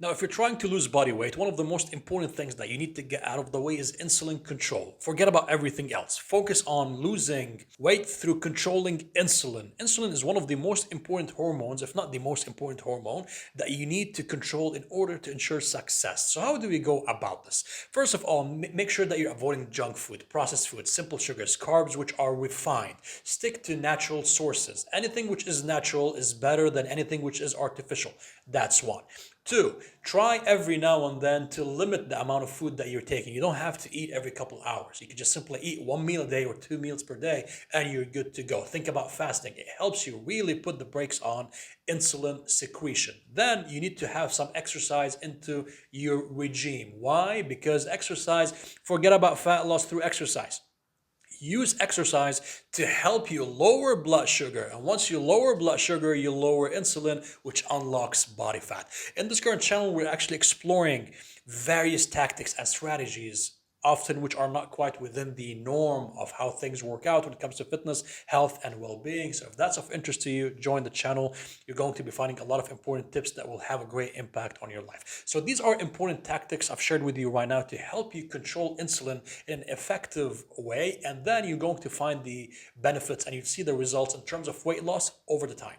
Now, if you're trying to lose body weight, one of the most important things that you need to get out of the way is insulin control. Forget about everything else. Focus on losing weight through controlling insulin. Insulin is one of the most important hormones, if not the most important hormone, that you need to control in order to ensure success. So, how do we go about this? First of all, make sure that you're avoiding junk food, processed food, simple sugars, carbs which are refined. Stick to natural sources. Anything which is natural is better than anything which is artificial. That's one. Two, try every now and then to limit the amount of food that you're taking. You don't have to eat every couple hours. You can just simply eat one meal a day or two meals per day and you're good to go. Think about fasting. It helps you really put the brakes on insulin secretion. Then you need to have some exercise into your regime. Why? Because exercise, forget about fat loss through exercise. Use exercise to help you lower blood sugar. And once you lower blood sugar, you lower insulin, which unlocks body fat. In this current channel, we're actually exploring various tactics and strategies, often which are not quite within the norm of how things work out when it comes to fitness, health, and well-being. So if that's of interest to you, join the channel. You're going to be finding a lot of important tips that will have a great impact on your life. So these are important tactics I've shared with you right now to help you control insulin in an effective way. And then you're going to find the benefits and you see the results in terms of weight loss over the time.